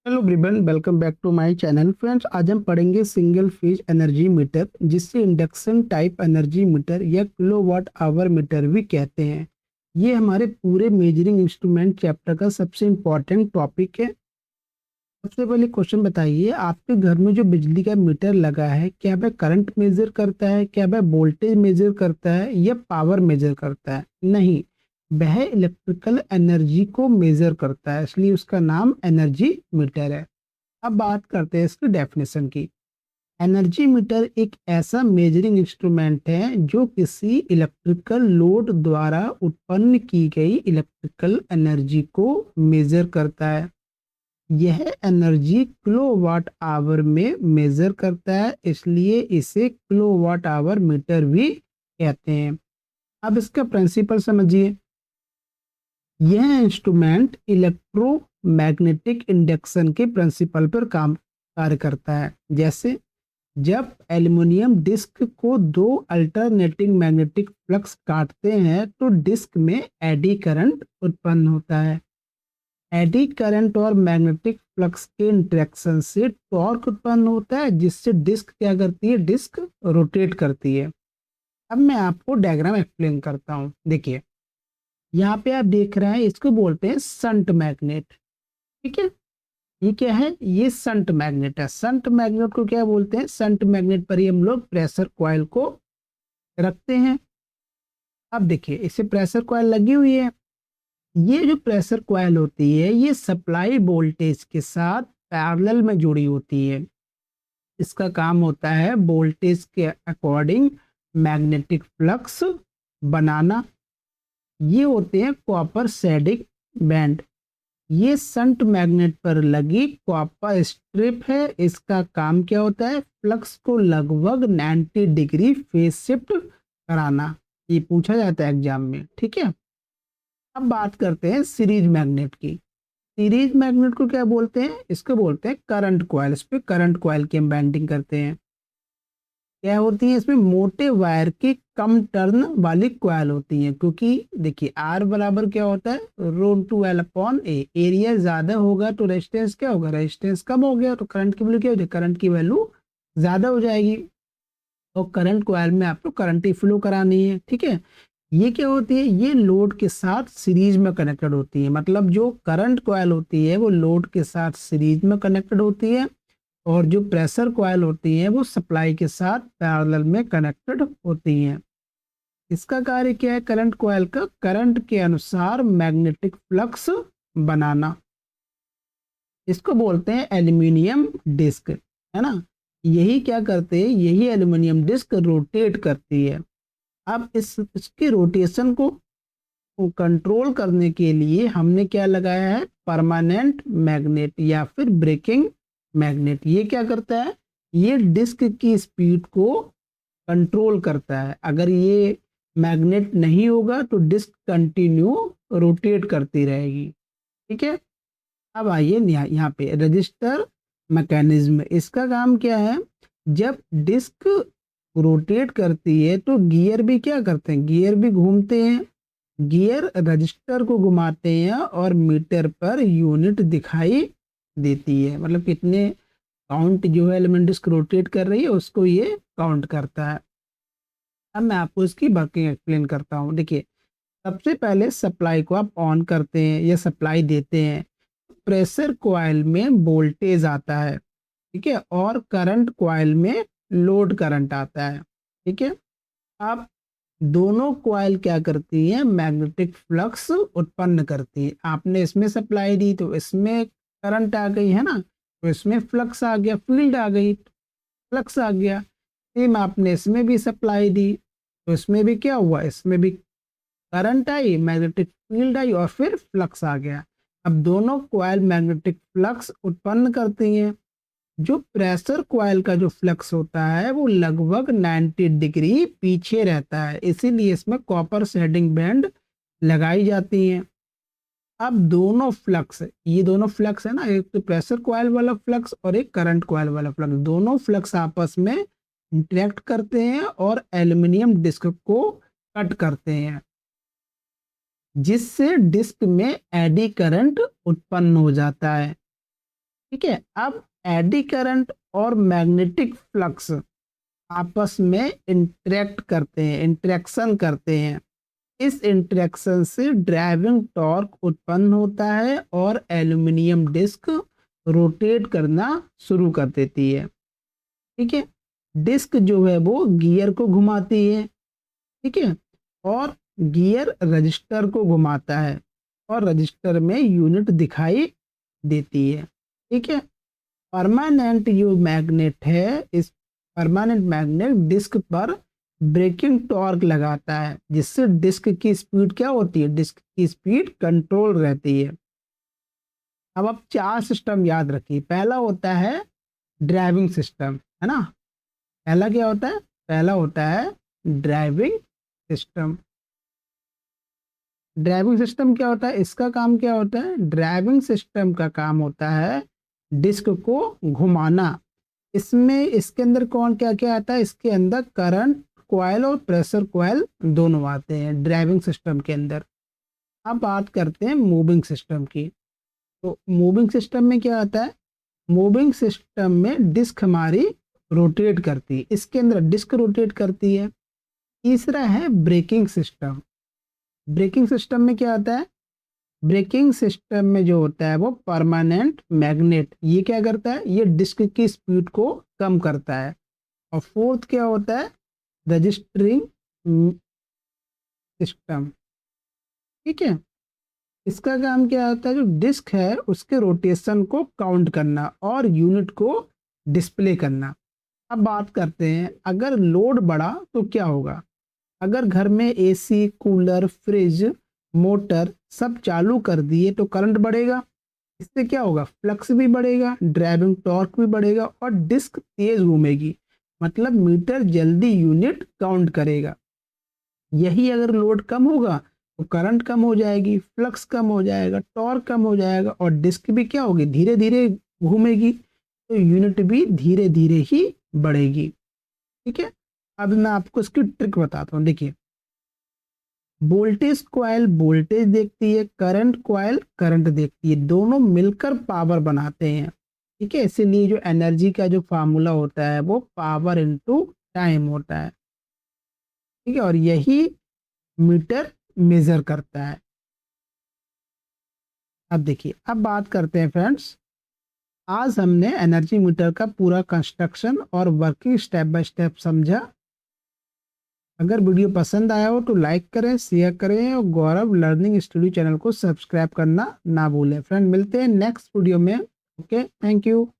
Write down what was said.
Hello everyone, welcome back to my channel. Friends, आज हम पढ़ेंगे सिंगल फेज एनर्जी मीटर, जिससे इंडक्शन टाइप एनर्जी मीटर या kilowatt hour meter भी कहते हैं। ये हमारे पूरे मेजरिंग इंस्ट्रूमेंट चैप्टर का सबसे इम्पोर्टेंट टॉपिक है। सबसे पहले क्वेश्चन बताइए, आपके घर में जो बिजली का मीटर लगा है, क्या वह करंट मेजर करता है, क्या वह वोल्टेज मेजर करता है या पावर मेजर करता है? नहीं, वह इलेक्ट्रिकल एनर्जी को मेजर करता है, इसलिए उसका नाम एनर्जी मीटर है। अब बात करते हैं इसकी डेफिनेशन की। एनर्जी मीटर एक ऐसा मेजरिंग इंस्ट्रूमेंट है जो किसी इलेक्ट्रिकल लोड द्वारा उत्पन्न की गई इलेक्ट्रिकल एनर्जी को मेजर करता है। यह एनर्जी किलोवाट आवर में मेजर करता है, इसलिए इसे किलोवाट आवर मीटर भी कहते हैं। अब इसका प्रिंसिपल समझिए। यह इंस्ट्रूमेंट इलेक्ट्रोमैग्नेटिक इंडक्शन के प्रिंसिपल पर काम कार्य करता है। जैसे जब एल्युमिनियम डिस्क को दो अल्टरनेटिंग मैग्नेटिक फ्लक्स काटते हैं तो डिस्क में एडी करंट उत्पन्न होता है। एडी करंट और मैग्नेटिक फ्लक्स के इंटरेक्शन से टॉर्क उत्पन्न होता है, जिससे डिस्क क्या करती है, डिस्क रोटेट करती है। अब मैं आपको डायग्राम एक्सप्लेन करता हूँ। देखिए, यहाँ पे आप देख रहे हैं, इसको बोलते हैं संट मैग्नेट। ठीक है, ये क्या है, ये संट मैग्नेट है। संट मैग्नेट को क्या बोलते हैं, संट मैग्नेट पर ही हम लोग प्रेशर कॉइल को रखते हैं। अब देखिए, इसे प्रेशर कॉइल लगी हुई है। ये जो प्रेशर कॉइल होती है, ये सप्लाई वोल्टेज के साथ पैरेलल में जुड़ी होती है। इसका काम होता है वोल्टेज के अकॉर्डिंग मैग्नेटिक फ्लक्स बनाना। ये होते हैं कॉपर शेडिंग बैंड। ये शंट मैग्नेट पर लगी कॉपर स्ट्रिप है। इसका काम क्या होता है, फ्लक्स को लगभग 90 डिग्री फेज शिफ्ट कराना। ये पूछा जाता है एग्जाम में। ठीक है, अब बात करते हैं सीरीज मैग्नेट की। सीरीज मैग्नेट को क्या बोलते हैं, इसको बोलते हैं करंट कॉइल। इस पे करंट कॉइल की हम बैंडिंग करते हैं। क्या होती है, इसमें मोटे वायर की कम टर्न वाली कॉइल होती है, क्योंकि देखिए आर बराबर क्या होता है, rho to L upon A. Area ज्यादा होगा तो रेजिस्टेंस क्या होगा, रेजिस्टेंस कम हो गया तो करंट की वैल्यू क्या हो जाएगी, करंट की वैल्यू ज्यादा हो जाएगी। और करंट कॉइल में आपको करंट ही फ्लो करानी है। ठीक है, ये क्या होती है, ये लोड के साथ सीरीज में कनेक्टेड होती है। मतलब जो करंट कॉइल होती है वो लोड के साथ सीरीज में कनेक्टेड होती है, और जो प्रेशर कॉइल होती है वो सप्लाई के साथ पैरेलल में कनेक्टेड होती हैं। इसका कार्य क्या है, करंट कॉइल का करंट के अनुसार मैग्नेटिक फ्लक्स बनाना। इसको बोलते हैं एल्यूमिनियम डिस्क, है ना। यही क्या करते हैं, यही एल्यूमिनियम डिस्क रोटेट करती है। अब इसके रोटेशन को कंट्रोल करने के लिए हमने क्या लगाया है, परमानेंट मैग्नेट या फिर ब्रेकिंग मैग्नेट। ये क्या करता है, ये डिस्क की स्पीड को कंट्रोल करता है। अगर ये मैग्नेट नहीं होगा तो डिस्क कंटिन्यू रोटेट करती रहेगी। ठीक है, अब आइए यहाँ पे रजिस्टर मैकेनिज्म। इसका काम क्या है, जब डिस्क रोटेट करती है तो गियर भी क्या करते हैं, गियर भी घूमते हैं। गियर रजिस्टर को घुमाते हैं और मीटर पर यूनिट दिखाई देती है। मतलब कितने काउंट जो है एलिमेंट डिस्क रोटेट कर रही है उसको ये काउंट करता है। अब मैं आपको इसकी वर्किंग एक्सप्लेन करता हूँ। देखिए, सबसे पहले सप्लाई को आप ऑन करते हैं या सप्लाई देते हैं, प्रेशर कॉइल में वोल्टेज आता है। ठीक है, और करंट कॉइल में लोड करंट आता है। ठीक है, अब दोनों कॉइल क्या करती हैं, मैग्नेटिक फ्लक्स उत्पन्न करती है। आपने इसमें सप्लाई दी तो इसमें करंट आ गई, है ना, तो इसमें फ्लक्स आ गया, फील्ड आ गई, फ्लक्स आ गया। सेम आपने इसमें भी सप्लाई दी तो इसमें भी क्या हुआ, इसमें भी current I, magnetic field I और फिर फ्लक्स आ गया। अब दोनों कॉइल मैग्नेटिक फ्लक्स उत्पन्न करती हैं। जो प्रेशर कॉइल का जो फ्लक्स होता है वो लगभग 90 डिग्री पीछे रहता है, इसीलिए इसमें कॉपर शेडिंग बैंड लगाई जाती हैं। अब दोनों फ्लक्स, ये दोनों फ्लक्स है ना, एक तो प्रेशर कॉइल वाला फ्लक्स और एक करंट कॉइल वाला फ्लक्स, दोनों फ्लक्स आपस में इंटरेक्ट करते हैं और एल्युमिनियम डिस्क को कट करते हैं, जिससे डिस्क में एडी करंट उत्पन्न हो जाता है। ठीक है। अब एडी करंट और मैग्नेटिक फ्लक्स आपस में इंटरेक्शन करते हैं। इस इंटरेक्शन से ड्राइविंग टॉर्क उत्पन्न होता है और एल्यूमिनियम डिस्क रोटेट करना शुरू कर देती है। ठीक है। डिस्क जो है वो गियर को घुमाती है। ठीक है। और गियर रजिस्टर को घुमाता है और रजिस्टर में यूनिट दिखाई देती है। ठीक है। परमानेंट जो मैग्नेट है, इस परमानेंट मैग्नेट डिस्क पर ब्रेकिंग टॉर्क लगाता है, जिससे डिस्क की स्पीड क्या होती है, डिस्क की स्पीड कंट्रोल रहती है। अब आप 4 सिस्टम याद रखिए। पहला होता है ड्राइविंग सिस्टम, है ना। पहला क्या होता है, पहला होता है ड्राइविंग सिस्टम। ड्राइविंग सिस्टम क्या होता है, इसका काम क्या होता है, ड्राइविंग सिस्टम का काम होता है डिस्क को घुमाना। इसमें इसके अंदर कौन क्या क्या आता है, इसके अंदर करंट कॉइल और प्रेशर कॉइल दोनों आते हैं ड्राइविंग सिस्टम के अंदर। अब बात करते हैं मूविंग सिस्टम की। तो मूविंग सिस्टम में क्या आता है, मूविंग सिस्टम में डिस्क हमारी रोटेट करती है, इसके अंदर डिस्क रोटेट करती है। तीसरा है ब्रेकिंग सिस्टम। ब्रेकिंग सिस्टम में क्या आता है, ब्रेकिंग सिस्टम में जो होता है वो परमानेंट मैग्नेट, ये क्या करता है, ये डिस्क की स्पीड को कम करता है। और फोर्थ क्या होता है, रजिस्टरिंग सिस्टम। ठीक है। इसका काम क्या होता है, जो डिस्क है उसके रोटेशन को काउंट करना और यूनिट को डिस्प्ले करना। अब बात करते हैं अगर लोड बढ़ा तो क्या होगा। अगर घर में एसी, कूलर, फ्रिज, मोटर सब चालू कर दिए तो करंट बढ़ेगा। इससे क्या होगा, फ्लक्स भी बढ़ेगा, ड्राइविंग टॉर्क भी बढ़ेगा और डिस्क तेज घूमेगी, मतलब मीटर जल्दी यूनिट काउंट करेगा। यही अगर लोड कम होगा तो करंट कम हो जाएगी, फ्लक्स कम हो जाएगा, टॉर्क कम हो जाएगा और डिस्क भी क्या होगी, धीरे धीरे घूमेगी, तो यूनिट भी धीरे धीरे ही बढ़ेगी। ठीक है। अब मैं आपको इसकी ट्रिक बताता हूँ। देखिए, वोल्टेज कॉइल वोल्टेज देखती है, करंट कॉइल करंट देखती है, दोनों मिलकर पावर बनाते हैं। ठीक है। इसीलिए जो एनर्जी का जो फार्मूला होता है वो पावर इनटू टाइम होता है। ठीक है। और यही मीटर मेजर करता है। अब देखिए, अब बात करते हैं फ्रेंड्स, आज हमने एनर्जी मीटर का पूरा कंस्ट्रक्शन और वर्किंग स्टेप बाय स्टेप समझा। अगर वीडियो पसंद आया हो तो लाइक करें, शेयर करें और गौरव लर्निंग स्टूडियो चैनल को सब्सक्राइब करना ना भूलें। फ्रेंड, मिलते हैं नेक्स्ट वीडियो में। Okay, thank you.